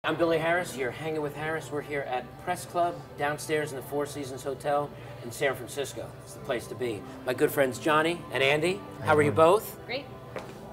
I'm Billy Harris. You're hanging with Harris. We're here at Press Club downstairs in the Four Seasons Hotel in San Francisco. It's the place to be. My good friends Johnny and Andy. How are you both? Great.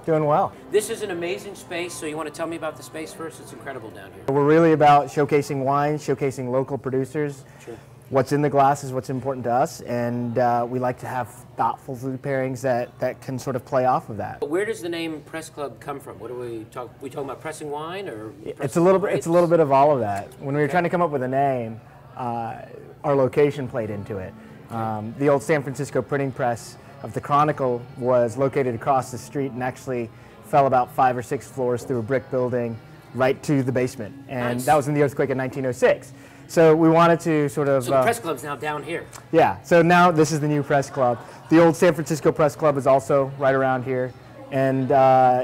Doing well. This is an amazing space, so you want to tell me about the space first? It's incredible down here. We're really about showcasing wine, showcasing local producers. Sure. What's in the glass is what's important to us, and we like to have thoughtful food pairings that can sort of play off of that. But where does the name Press Club come from? What do we talk? We talking about pressing wine or? It's a little bit. It's a little bit of all of that. When we were trying to come up with a name, our location played into it. The old San Francisco printing press of the Chronicle was located across the street and actually fell about 5 or 6 floors through a brick building right to the basement, and Nice. that was in the earthquake in 1906. So we wanted to sort of... So the Press Club's now down here. Yeah, so now this is the new Press Club. The old San Francisco Press Club is also right around here. And,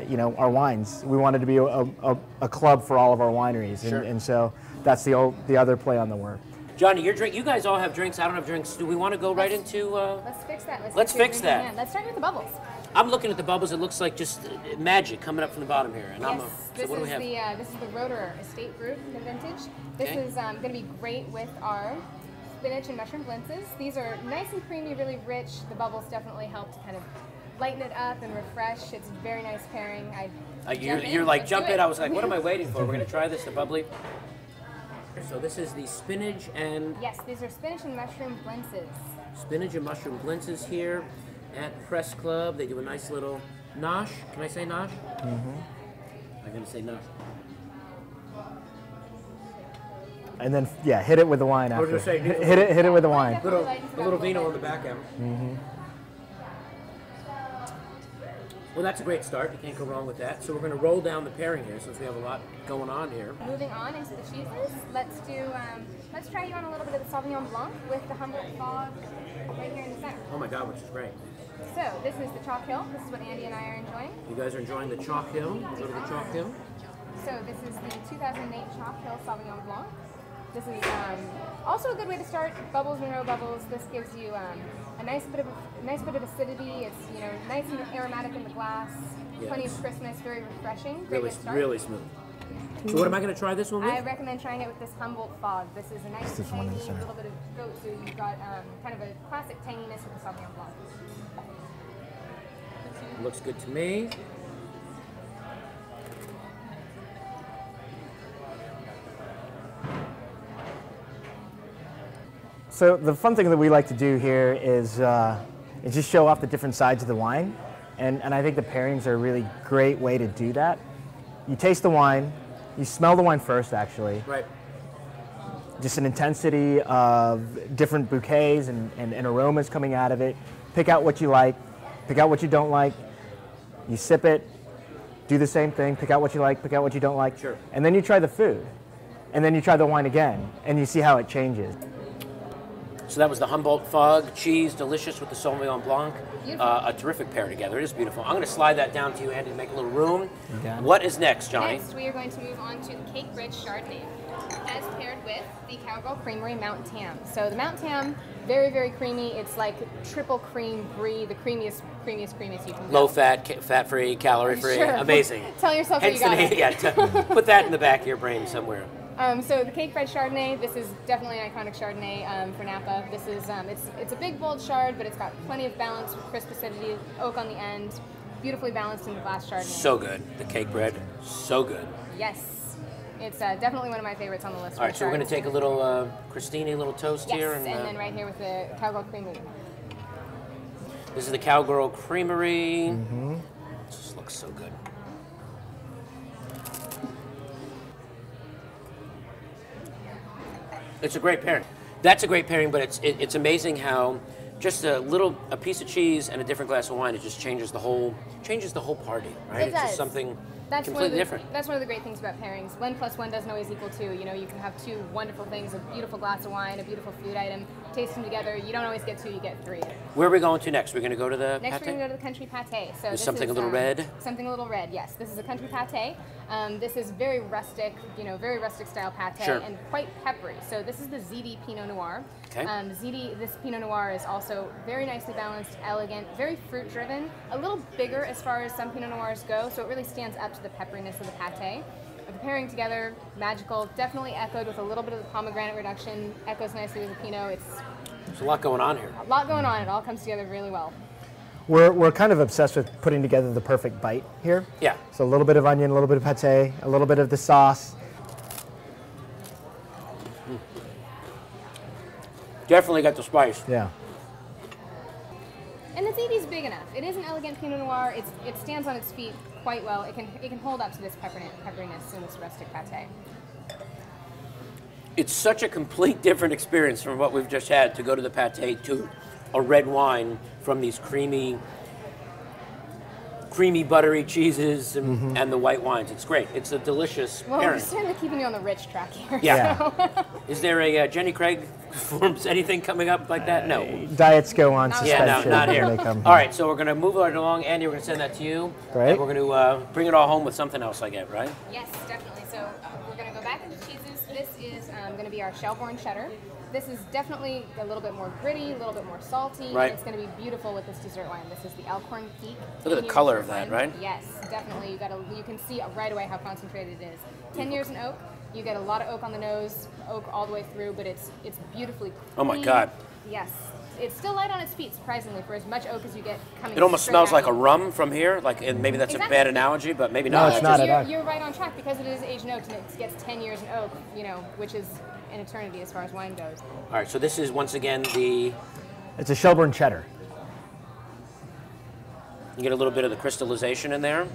you know, our wines. We wanted to be a club for all of our wineries. Sure. And so that's the other play on the word. Johnny, your drink. You guys all have drinks. I don't have drinks. Do we want to go right into? Let's fix that. Let's fix that. Yeah, let's start with the bubbles. I'm looking at the bubbles. It looks like just magic coming up from the bottom here. And Yes, so what do we have? this is the Roeder Estate Brut, the vintage. This Okay. is going to be great with our spinach and mushroom blintzes. These are nice and creamy, really rich. The bubbles definitely help to kind of lighten it up and refresh. It's a very nice pairing. You're like, jump in. I was like, what am I waiting for? We're going to try this, the bubbly. So this is the spinach and... Yes, these are spinach and mushroom blintzes. Spinach and mushroom blintzes here at Press Club. They do a nice little nosh. Can I say nosh? Mm-hmm. I'm going to say nosh. And then, yeah, hit it with the wine I was after. gonna say, Hit it with the wine. A little vino on the back end. Mm-hmm. Well, that's a great start. You can't go wrong with that. So we're going to roll down the pairing here since we have a lot going on here. Moving on into the cheeses, let's try you on a little bit of the Sauvignon Blanc with the Humboldt Fog right here in the center. Oh my God, which is great. So this is the Chalk Hill. This is what Andy and I are enjoying. You guys are enjoying the Chalk Hill. Go to the Chalk Hill. So this is the 2008 Chalk Hill Sauvignon Blanc. This is also a good way to start bubbles and no bubbles. This gives you a nice bit of acidity. It's nice and aromatic in the glass. Yes. Plenty of crispness, very refreshing. Great way to start. Really smooth. So what am I going to try this one with? I recommend trying it with this Humboldt Fog. This is a nice tangy, little bit of goat, so you've got kind of a classic tanginess with the Sauvignon Blanc. Looks good to me. So the fun thing that we like to do here is just show off the different sides of the wine. And I think the pairings are a really great way to do that. You taste the wine, you smell the wine first actually. Right. Just an intensity of different bouquets and aromas coming out of it. Pick out what you like, pick out what you don't like. You sip it, do the same thing, pick out what you like, pick out what you don't like. Sure. And then you try the food. And then you try the wine again, and you see how it changes. So that was the Humboldt Fog, cheese, delicious with the Sauvignon Blanc. Beautiful. A terrific pair together. It is beautiful. I'm going to slide that down to you, Andy, to make a little room. Okay. What is next, Johnny? Next, we are going to move on to the Cake Bridge Chardonnay, as paired with the Cowgirl Creamery Mountain Tam. So the Mountain Tam, very, very creamy. It's like triple cream brie, the creamiest you can get. Low fat, fat-free, calorie-free. Sure. Amazing. Tell yourself Hence what you got. the name. Yeah, put that in the back of your brain somewhere. So the Cake Bridge Chardonnay, this is definitely an iconic Chardonnay for Napa. This is it's a big bold chard, but it's got plenty of balance with crisp acidity, oak on the end, beautifully balanced in the glass Chardonnay. So good. The cake bread, so good. Yes, it's definitely one of my favorites on the list. All right, so we're going to take a little Crostini, little toast yes, here, and then right here with the Cowgirl Creamery. This is the Cowgirl Creamery. Mm-hmm. It just looks so good. It's a great pairing. That's a great pairing, but it's amazing how just a piece of cheese and a different glass of wine, it just changes the whole party, right? It It's just does. something That's completely different. That's one of the great things about pairings. 1 + 1 doesn't always equal 2. You can have 2 wonderful things, a beautiful glass of wine, a beautiful food item, taste them together. You don't always get 2, you get 3. Where are we going to next? We're going to go to the Next, pate? we're going to go to the country pate. So this something is, a little red? Something a little red, yes. This is a country pate. This is very rustic, very rustic style pate, Sure. and quite peppery. So this is the ZD Pinot Noir. Okay. This Pinot Noir is also very nicely balanced, elegant, very fruit driven, a little bigger as far as some Pinot Noirs go, so it really stands up to the pepperiness of the pate. the pairing together, magical. Definitely echoed with a little bit of the pomegranate reduction. Echoes nicely with the Pinot. There's a lot going on here. A lot going on. It all comes together really well. We're kind of obsessed with putting together the perfect bite here. Yeah. So a little bit of onion, a little bit of pate, a little bit of the sauce. Definitely got the spice. Yeah. And the ZD's big enough. It is an elegant Pinot Noir. It stands on its feet quite well. It can hold up to this pepperiness and this rustic pate. It's such a complete different experience from what we've just had to go to the pate to a red wine from these creamy buttery cheeses and the white wines. It's great. It's a delicious Well, pairing. we're certainly keeping you on the rich track here. Yeah. So. Is there a Jenny Craig forms anything coming up like that? No. Diets go on Not Yeah, suspension no, not when here. they come All right, so we're going to move right along. Andy, we're going to send that to you. Great. And we're going to bring it all home with something else, I get, right? Yes, definitely. So we're going to go back into cheeses. This is going to be our Shelbourne cheddar. This is definitely a little bit more gritty, a little bit more salty. Right. And it's going to be beautiful with this dessert wine. This is the Elkhorn Peak. Look at the 10-year color dessert of that, wine. right? Yes, definitely. You can see right away how concentrated it is. 10 years in oak. You get a lot of oak on the nose, oak all the way through, but it's beautifully clean. Oh my God. Yes. It's still light on its feet, surprisingly, for as much oak as you get coming. It almost straight smells at like a you. rum from here, and maybe that's Exactly. a bad analogy, but maybe No, not. it's not at all. You're right on track because it is aged in oak and it gets 10 years in oak, which is an eternity as far as wine goes. All right, so this is once again It's a Shelbourne cheddar. you get a little bit of the crystallization in there.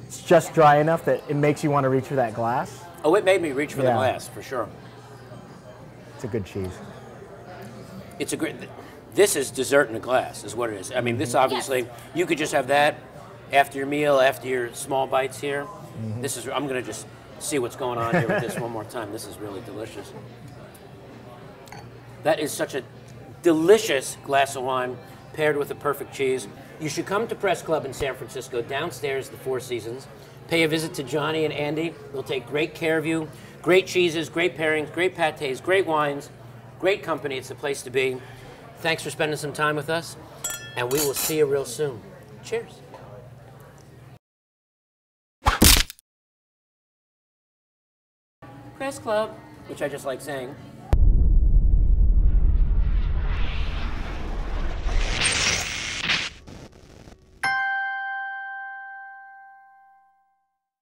It's just dry enough that it makes you want to reach for that glass. Oh, it made me reach for the Yeah. glass, for sure. It's a good cheese. It's a great, this is dessert in a glass, is what it is. I mean, this obviously, you could just have that after your meal, after your small bites here. This is, I'm going to just see what's going on here with this one more time. This is really delicious. That is such a delicious glass of wine paired with a perfect cheese. You should come to Press Club in San Francisco, downstairs, the Four Seasons. Pay a visit to Johnny and Andy. They'll take great care of you. Great cheeses, great pairings, great patés, great wines, great company. It's the place to be. Thanks for spending some time with us, and we will see you real soon. Cheers. Press Club, which I just like saying.